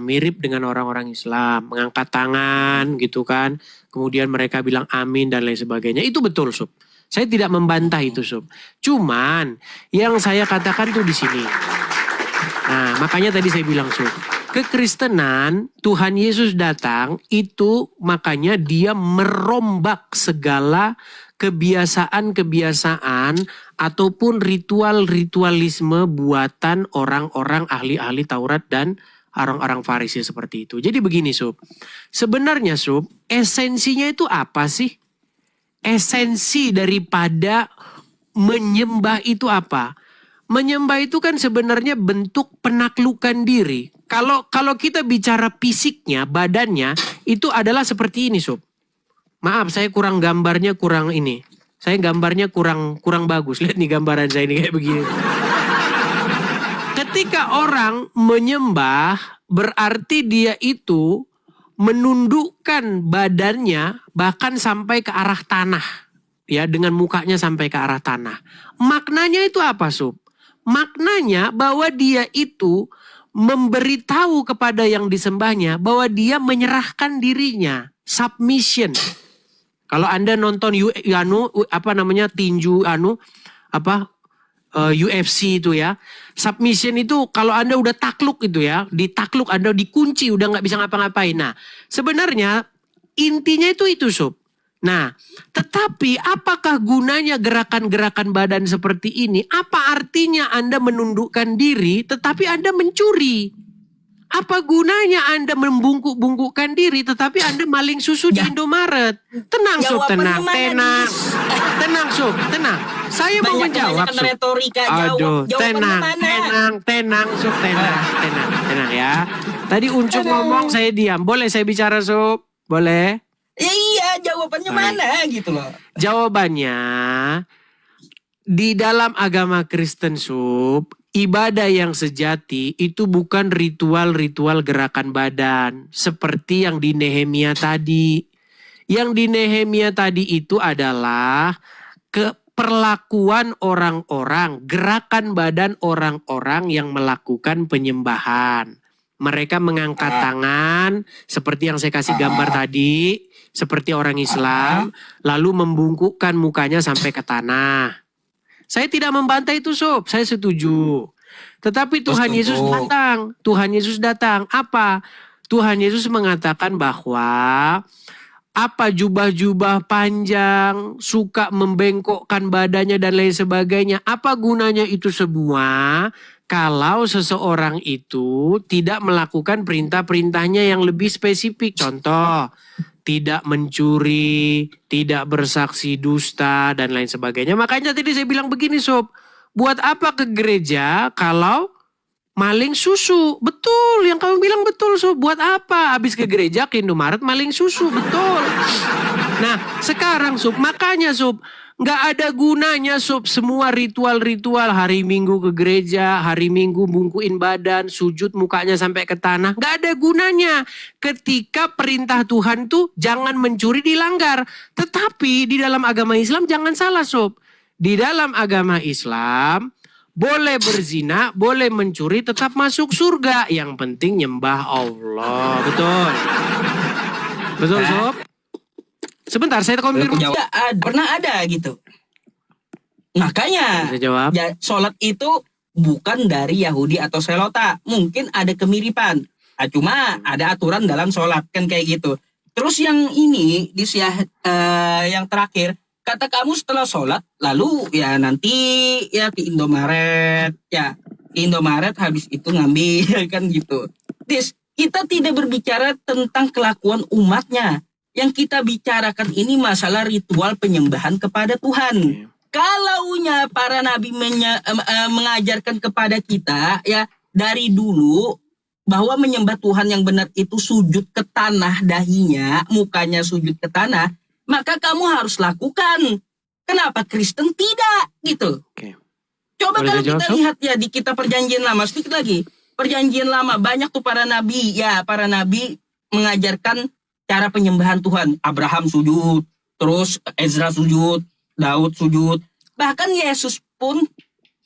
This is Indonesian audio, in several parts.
mirip dengan orang-orang Islam, mengangkat tangan gitu kan, kemudian mereka bilang amin dan lain sebagainya. Itu betul, Sob. Saya tidak membantah itu, Sob. Cuman yang saya katakan tuh di sini. Nah, makanya tadi saya bilang, Sob, kekristenan Tuhan Yesus datang itu makanya dia merombak segala kebiasaan-kebiasaan ataupun ritual-ritualisme buatan orang-orang ahli-ahli Taurat dan orang-orang Farisi seperti itu. Jadi begini, Sob. Sebenarnya, Sob, esensinya itu apa sih? Esensi daripada menyembah itu apa? Menyembah itu kan sebenarnya bentuk penaklukan diri. Kalau kita bicara fisiknya, badannya, itu adalah seperti ini, Sob. Maaf, saya kurang gambarnya, kurang ini. Saya gambarnya kurang bagus. Lihat nih gambaran saya ini kayak begini. Ketika orang menyembah, berarti dia itu menundukkan badannya bahkan sampai ke arah tanah. Ya, dengan mukanya sampai ke arah tanah. Maknanya itu apa, Sob? Maknanya bahwa dia itu memberitahu kepada yang disembahnya bahwa dia menyerahkan dirinya. Submission. Kalau Anda nonton tinju UFC itu ya. Submission itu kalau Anda udah takluk itu ya, ditakluk, Anda dikunci, udah nggak bisa ngapa-ngapain. Nah, sebenarnya intinya itu, Sob. Nah, tetapi apakah gunanya gerakan-gerakan badan seperti ini? Apa artinya Anda menundukkan diri tetapi Anda mencuri? Apa gunanya Anda membungkuk-bungkukkan diri tetapi Anda maling susu di Indomaret? Tenang, Sob, tenang. Tenang, Sob, tenang. Saya mau menjawab, Sob. Aduh, tenang, Sob, tenang ya. Tadi Ucup ngomong, saya diam. Boleh saya bicara, Sob? Boleh? Ya iya, jawabannya mana gitu loh. Jawabannya, di dalam agama Kristen, Sob, ibadah yang sejati itu bukan ritual-ritual gerakan badan. Seperti yang di Nehemia tadi. Yang di Nehemia tadi itu adalah perlakuan orang-orang, gerakan badan orang-orang yang melakukan penyembahan. Mereka mengangkat tangan, seperti yang saya kasih gambar tadi, seperti orang Islam, lalu membungkukkan mukanya sampai ke tanah. Saya tidak membantah itu, Sob. Saya setuju. Tetapi Tuhan Yesus datang. Tuhan Yesus datang. Apa? Tuhan Yesus mengatakan bahwa jubah-jubah panjang, suka membengkokkan badannya dan lain sebagainya. Apa gunanya itu semua? Kalau seseorang itu tidak melakukan perintah-perintahnya yang lebih spesifik. Contoh, tidak mencuri, tidak bersaksi dusta, dan lain sebagainya. Makanya tadi saya bilang begini, Sob. Buat apa ke gereja kalau maling susu? Betul, yang kamu bilang betul, Sob. Buat apa? Habis ke gereja, ke Indomaret, maling susu. Betul. Nah, sekarang, Sob, makanya, Sob, nggak ada gunanya, Sob, semua ritual-ritual hari Minggu ke gereja, hari Minggu bungkuin badan, sujud mukanya sampai ke tanah. Nggak ada gunanya ketika perintah Tuhan tuh jangan mencuri dilanggar. Tetapi di dalam agama Islam jangan salah, Sob. Di dalam agama Islam boleh berzina, boleh mencuri, tetap masuk surga. Yang penting nyembah Allah. Betul. Betul, Sob? Sebentar, saya konfirmasi. Pernah ada gitu. Makanya sholat itu bukan dari Yahudi atau Selota. Mungkin ada kemiripan. Cuma ada aturan dalam sholat kan kayak gitu. Terus yang ini yang terakhir, kata kamu setelah sholat lalu ya nanti ya ke Indomaret, habis itu ngambil kan gitu. Kita tidak berbicara tentang kelakuan umatnya. Yang kita bicarakan ini masalah ritual penyembahan kepada Tuhan. Kalaunya para nabi mengajarkan kepada kita ya dari dulu bahwa menyembah Tuhan yang benar itu sujud ke tanah dahinya, mukanya sujud ke tanah, maka kamu harus lakukan. Kenapa Kristen tidak gitu? Coba kalau kita lihat ya di kitab Perjanjian Lama, sedikit lagi. Perjanjian Lama banyak tuh para nabi mengajarkan cara penyembahan Tuhan. Abraham sujud, terus Ezra sujud, Daud sujud. Bahkan Yesus pun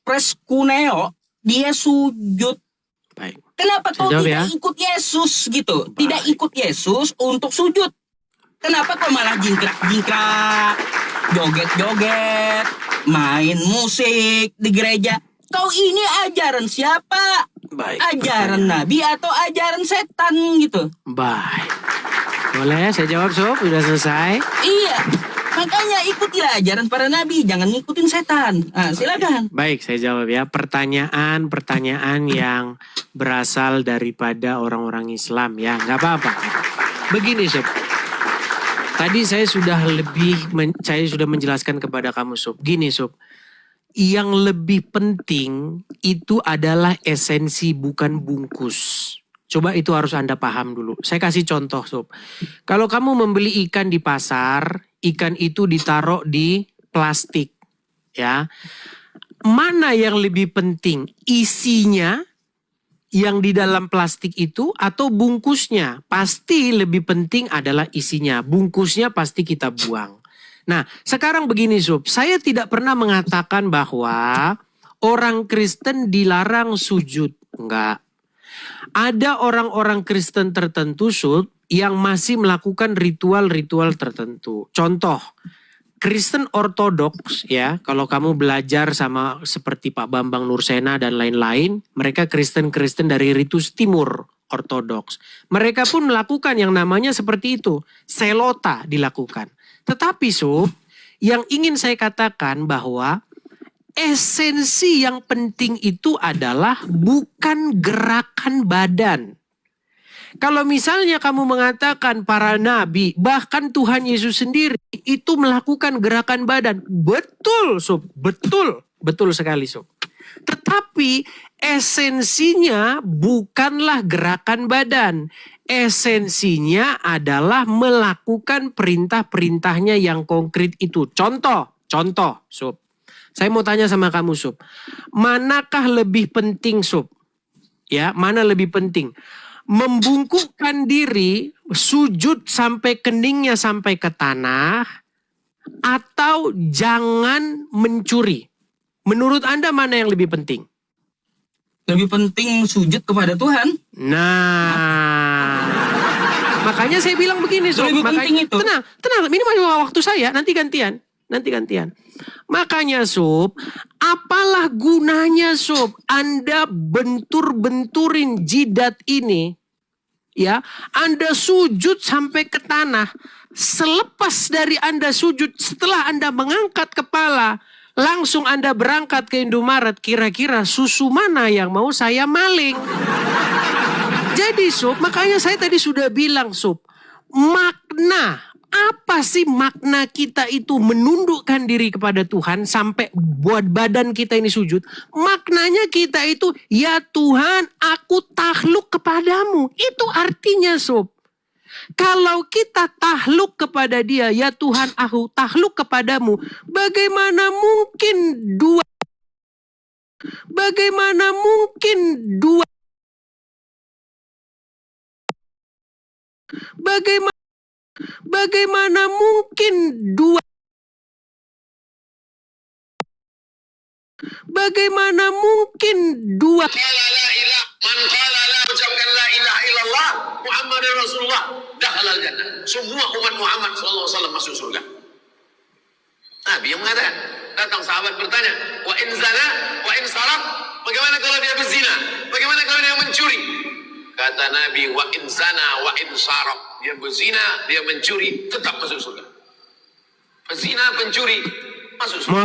preskuneo, dia sujud. Baik. Kenapa kau Jawab tidak ya. ikut Yesus gitu? Tidak ikut Yesus untuk sujud. Kenapa kau malah jingkrak-jingkrak, joget-joget, main musik di gereja? Kau ini ajaran siapa? Baik. Ajaran Nabi atau ajaran setan gitu? Baik. Boleh saya jawab Sob? Udah selesai? Iya, makanya ikutilah ajaran para nabi, jangan ngikutin setan. Nah, silakan. Baik, saya jawab ya. Pertanyaan yang berasal daripada orang-orang Islam ya. Nggak apa-apa. Begini Sob. Tadi saya sudah menjelaskan kepada kamu Sob. Gini Sob. Yang lebih penting itu adalah esensi bukan bungkus. Coba itu harus Anda paham dulu. Saya kasih contoh Sob. Kalau kamu membeli ikan di pasar, ikan itu ditaruh di plastik. Ya. Mana yang lebih penting? Isinya yang di dalam plastik itu atau bungkusnya? Pasti lebih penting adalah isinya. Bungkusnya pasti kita buang. Nah, sekarang begini Sob. Saya tidak pernah mengatakan bahwa orang Kristen dilarang sujud. Enggak. Ada orang-orang Kristen tertentu Sob yang masih melakukan ritual-ritual tertentu. Contoh, Kristen Ortodoks ya, kalau kamu belajar sama seperti Pak Bambang Nursena dan lain-lain, mereka Kristen-Kristen dari ritus Timur Ortodoks. Mereka pun melakukan yang namanya seperti itu, selota dilakukan. Tetapi Sob, yang ingin saya katakan bahwa esensi yang penting itu adalah bukan gerakan badan. Kalau misalnya kamu mengatakan para nabi, bahkan Tuhan Yesus sendiri itu melakukan gerakan badan. Betul, Sob. Betul. Betul sekali, Sob. Tetapi esensinya bukanlah gerakan badan. Esensinya adalah melakukan perintah-perintahnya yang konkret itu. Contoh, Sob. Saya mau tanya sama kamu, Sob. Manakah lebih penting, Sob? Ya, mana lebih penting? Membungkukkan diri, sujud sampai keningnya sampai ke tanah, atau jangan mencuri? Menurut Anda mana yang lebih penting? Lebih penting sujud kepada Tuhan. Nah, makanya saya bilang begini, Sob. Lebih Makanya, penting itu. tenang, ini masih waktu saya, nanti gantian. Makanya Sob, apalah gunanya Sob Anda bentur-benturin jidat ini, ya, Anda sujud sampai ke tanah. Selepas dari Anda sujud, setelah Anda mengangkat kepala, langsung Anda berangkat ke Indomaret. Kira-kira susu mana yang mau saya maling? Jadi Sob, makanya saya tadi sudah bilang Sob, makna, apa sih makna kita itu menundukkan diri kepada Tuhan sampai buat badan kita ini sujud? Maknanya kita itu, ya Tuhan, aku takluk kepadamu. Itu artinya Sob. Kalau kita takluk kepada Dia, ya Tuhan, aku takluk kepadamu. Bagaimana mungkin dua Bagaimana mungkin dua Man qala la ucapkan la ilaha illallah Muhammadur Rasulullah dakhalal jannah. Semua umat Muhammad sallallahu alaihi wasallam masuk surga. Nabi yang mengatakan, datang sahabat bertanya, wa in zana wa in saraq, bagaimana kalau dia berzina? Bagaimana kalau dia mencuri? Kata Nabi, wa in zana wa in saraq, dia berzina, dia mencuri, tetap masuk surga. Berzina, pencuri, masuk surga.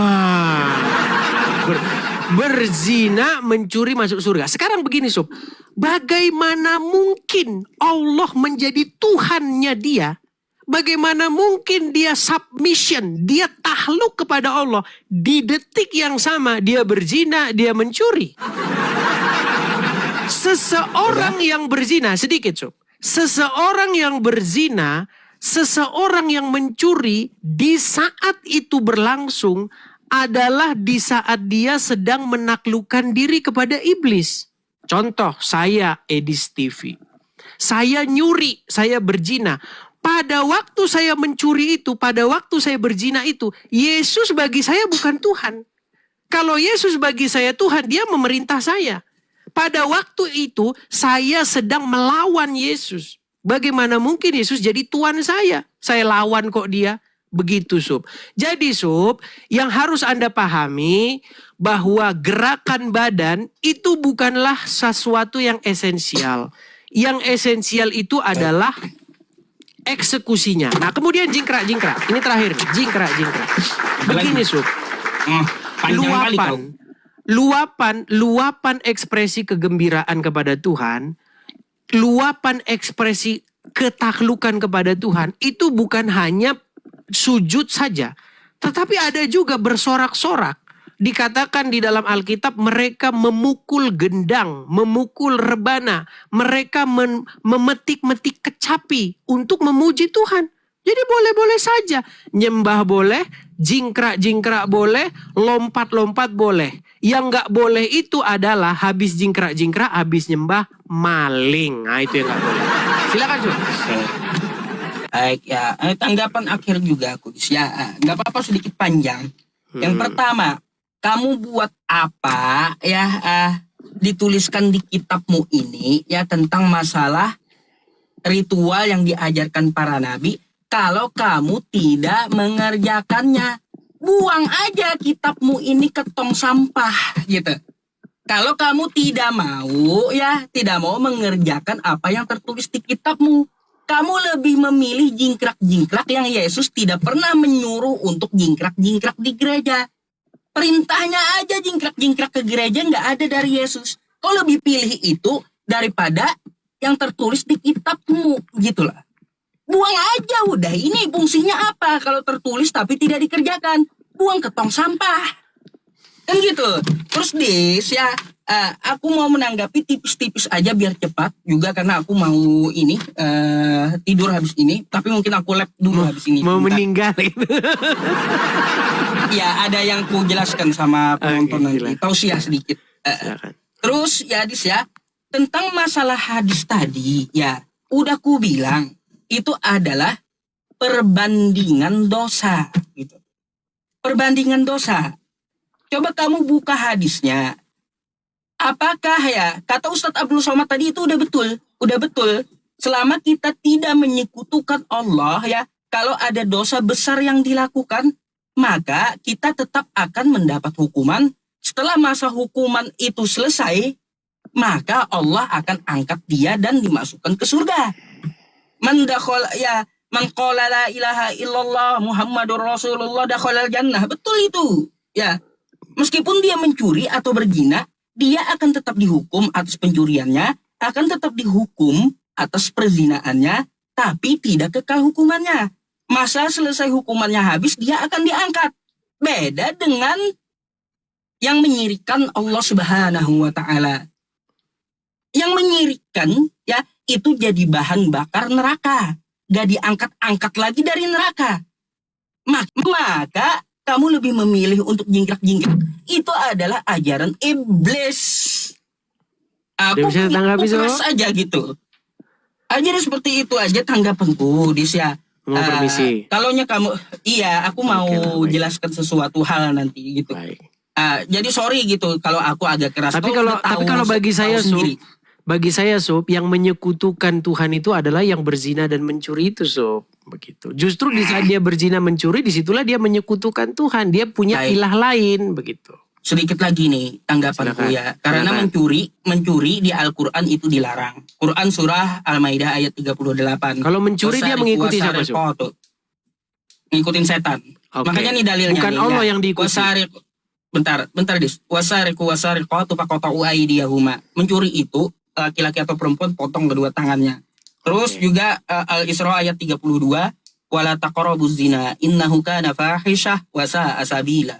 Berzina, mencuri, masuk surga. Sekarang begini Sob, bagaimana mungkin Allah menjadi Tuhannya dia? Bagaimana mungkin dia submission, dia takluk kepada Allah. Di detik yang sama dia berzina, dia mencuri. Seseorang yang berzina, sedikit Sob. Seseorang yang berzina, seseorang yang mencuri, di saat itu berlangsung adalah di saat dia sedang menaklukkan diri kepada iblis. Contoh, saya Edis TV. Saya nyuri, saya berzina. Pada waktu saya mencuri itu, pada waktu saya berzina itu, Yesus bagi saya bukan Tuhan. Kalau Yesus bagi saya Tuhan, dia memerintah saya. Pada waktu itu saya sedang melawan Yesus. Bagaimana mungkin Yesus jadi Tuhan saya? Saya lawan kok dia. Begitu Sob. Jadi Sob, yang harus Anda pahami bahwa gerakan badan itu bukanlah sesuatu yang esensial. Yang esensial itu adalah eksekusinya. Nah kemudian jingkrak-jingkrak. Ini terakhir, jingkrak-jingkrak. Begini Sob. Panjang kali kau. Luapan ekspresi kegembiraan kepada Tuhan, luapan ekspresi ketaklukan kepada Tuhan itu bukan hanya sujud saja, tetapi ada juga bersorak-sorak. Dikatakan di dalam Alkitab mereka memukul gendang, memukul rebana, mereka memetik-metik kecapi untuk memuji Tuhan. Jadi boleh-boleh saja, nyembah boleh, jingkrak-jingkrak boleh, lompat-lompat boleh. Yang nggak boleh itu adalah habis jingkrak-jingkrak, habis nyembah maling. Nah itu yang nggak boleh. Silakan Sob. Baik ya, tanggapan akhir juga aku ya, nggak apa-apa sedikit panjang. Yang pertama, kamu buat apa ya dituliskan di kitabmu ini ya tentang masalah ritual yang diajarkan para nabi. Kalau kamu tidak mengerjakannya, buang aja kitabmu ini ke tong sampah gitu. Kalau kamu tidak mau ya, tidak mau mengerjakan apa yang tertulis di kitabmu, kamu lebih memilih jingkrak-jingkrak yang Yesus tidak pernah menyuruh untuk jingkrak-jingkrak di gereja. Perintahnya aja jingkrak-jingkrak ke gereja nggak ada dari Yesus. Kau lebih pilih itu daripada yang tertulis di kitabmu, gitulah. Buang aja udah, ini fungsinya apa kalau tertulis tapi tidak dikerjakan? Buang ke tong sampah. Kan gitu. Terus Dis ya, aku mau menanggapi tipis-tipis aja biar cepat juga karena aku mau ini tidur habis ini, tapi mungkin aku lab dulu habis ini. Mau meninggal itu. Ya, ada yang ku jelaskan sama penonton nanti. Tausiah sedikit. Terus ya Dis ya, tentang masalah hadis tadi ya, udah ku bilang itu adalah perbandingan dosa gitu. Perbandingan dosa. Coba kamu buka hadisnya. Apakah ya, kata Ustadz Abdul Somad tadi itu udah betul. Selama kita tidak menyekutukan Allah ya, kalau ada dosa besar yang dilakukan, maka kita tetap akan mendapat hukuman. Setelah masa hukuman itu selesai, maka Allah akan angkat dia dan dimasukkan ke surga. Man qala la ilaha illallah Muhammadur Rasulullah dakhalal jannah. Betul itu. Ya. Meskipun dia mencuri atau berzina, dia akan tetap dihukum atas pencuriannya, akan tetap dihukum atas perzinaannya, tapi tidak kekal hukumannya. Masa selesai hukumannya habis, dia akan diangkat. Beda dengan yang menyirikkan Allah Subhanahu wa taala. Yang menyirikkan ya itu jadi bahan bakar neraka, gak diangkat-angkat lagi dari neraka. Maka kamu lebih memilih untuk jingkrak-jingkrak. Itu adalah ajaran iblis. Aku bisa tanggapi keras aja gitu. Ajaran seperti itu aja tanggapanku, Dis ya. Mau permisi. Kalaunya kamu, iya aku mau baik. jelaskan sesuatu hal nanti gitu. Baik. Jadi sorry gitu kalau aku agak keras. Tapi kalau bagi saya Sob, yang menyekutukan Tuhan itu adalah yang berzina dan mencuri itu Sob. Begitu. Justru di saat dia berzina mencuri, disitulah dia menyekutukan Tuhan. Dia punya ilah lain begitu. Sedikit lagi nih tanggapanku ya. Karena mencuri di Al-Quran itu dilarang. Quran surah Al-Maidah ayat 38. Kalau mencuri dia mengikuti siapa Sob? Ngikutin setan. Okay. Makanya nih dalilnya. Bukan nih, Allah yang diikuti. Bentar Dis. Wasariqatu faqata'u aydiyahuma. Mencuri itu laki-laki atau perempuan potong kedua tangannya. Terus juga Al-Isra ayat 32, wala taqrabuz zina innahu kana fahishah wa sa'a sabila.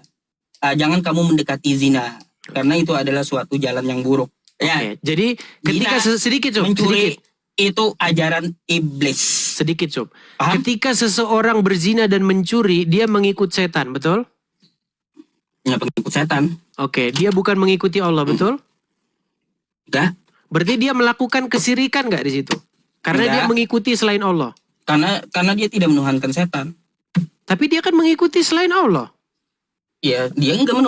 Jangan kamu mendekati zina karena itu adalah suatu jalan yang buruk. Ya. Jadi ketika sedikit Sob, mencuri itu ajaran iblis. Sedikit Sob. Paham? Ketika seseorang berzina dan mencuri, dia mengikut setan, betul? Ya, pengikut setan. Oke, dia bukan mengikuti Allah, betul? Enggak. Berarti dia melakukan kesirikan nggak di situ? Karena dia mengikuti selain Allah. Karena dia tidak menuhankan setan. Tapi dia kan mengikuti selain Allah. Ya, dia enggak